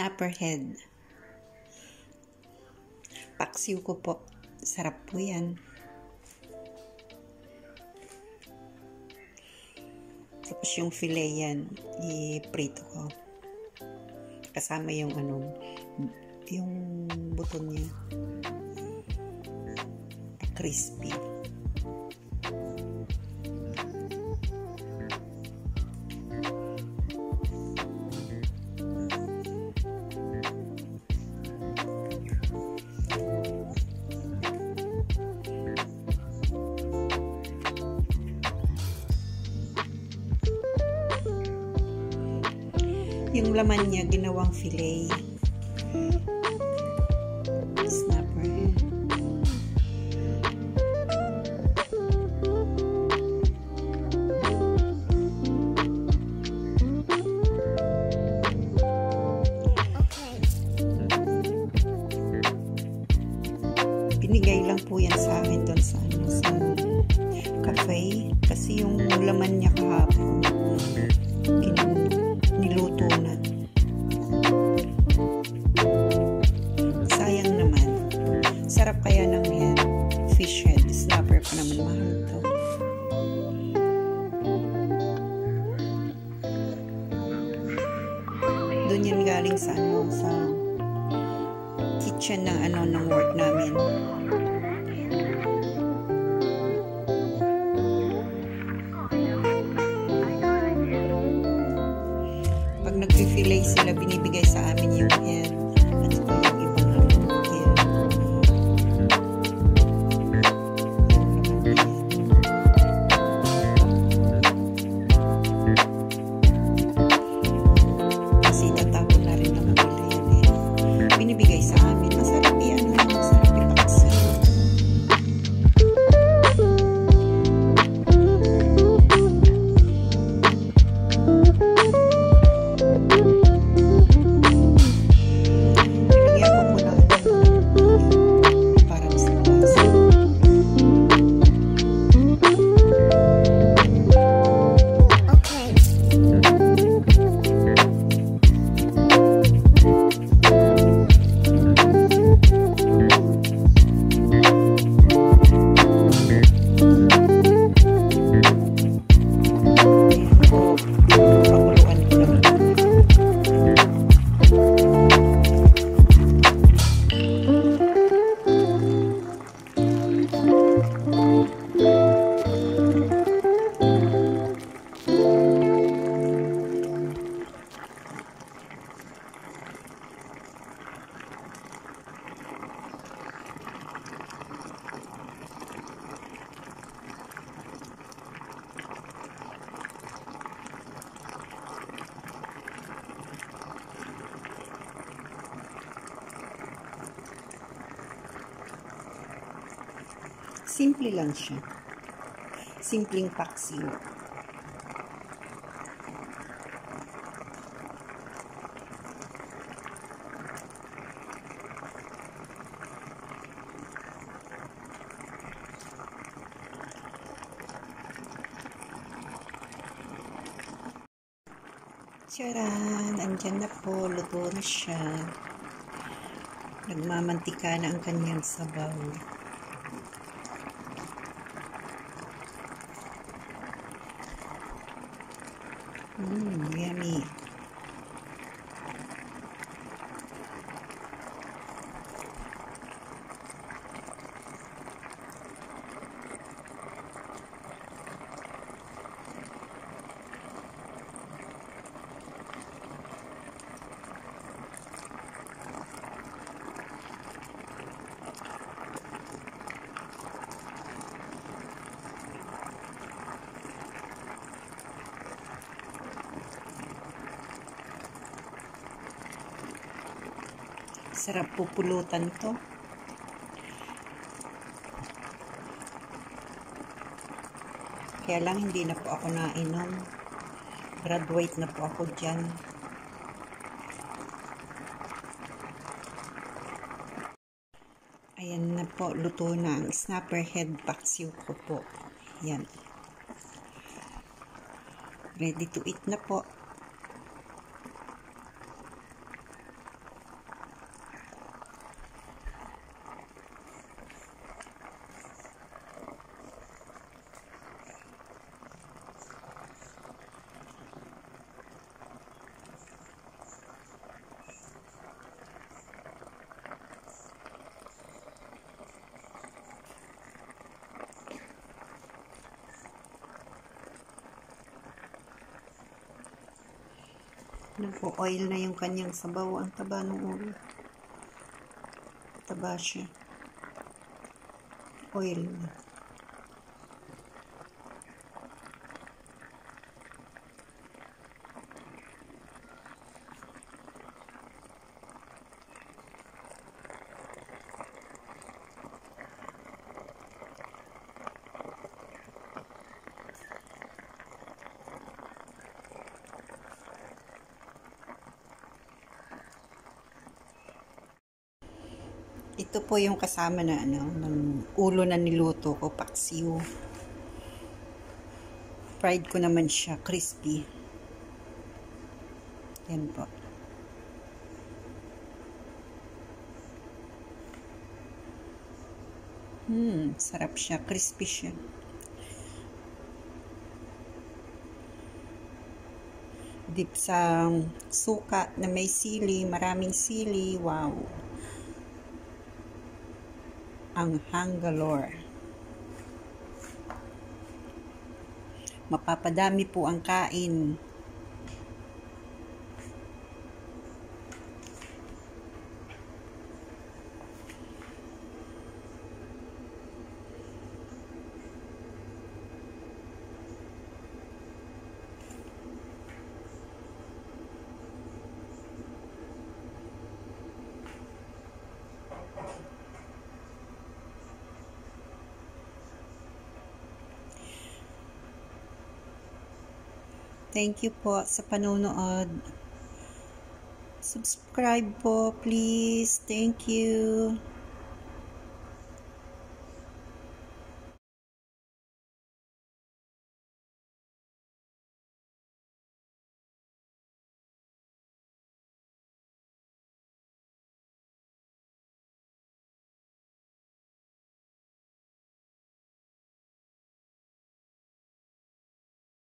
snapper head. Paksiw ko po. Sarap po yan. Tapos yung filet yan, i-prito ko. Kasama yung yung buto niya. Crispy. Yung laman niya, ginawang filet. Snapper head. Binigay lang po yan sa akin doon sa cafe. Kasi yung laman niya kahapon, niluto na. Sayang naman. Sarap kaya ng head. Fish head. Snapper pa naman. Mahal to. Doon yan galing sa sa kitchen ng ng work namin. Pag nag-filet sila, binibigay sa amin yung head at saka yung ibang head. Kasi tatapon na rin naman nila yan eh. Binibigay sa amin. Masarap yan. Masarap ipaksiw. Simple lang siya. Simpleng paksiw. Tcharan! Andyan na po. Luto na siya. Nagmamantika na ang kanyang sabaw. Yummy. Sarap pupulutan to. Kaya lang hindi na po ako nainom. Graduate na po ako dyan. Ayan na po, luto na ang snapper head paksiw ko po. Yan. Ready to eat na po. Nagpo-oil na yung kanyang sabaw. Ang taba ng ulo. Taba siya. Oil na. Ito po yung kasama na ng ulo na niluto ko, paksiw. Fried ko naman siya, crispy. Yan po. Sarap siya, crispy siya. Dip sa suka na may sili, maraming sili, wow. Ang hanggalore. Mapapadami po ang kain. Thank you po sa panonood. Subscribe po, please. Thank you.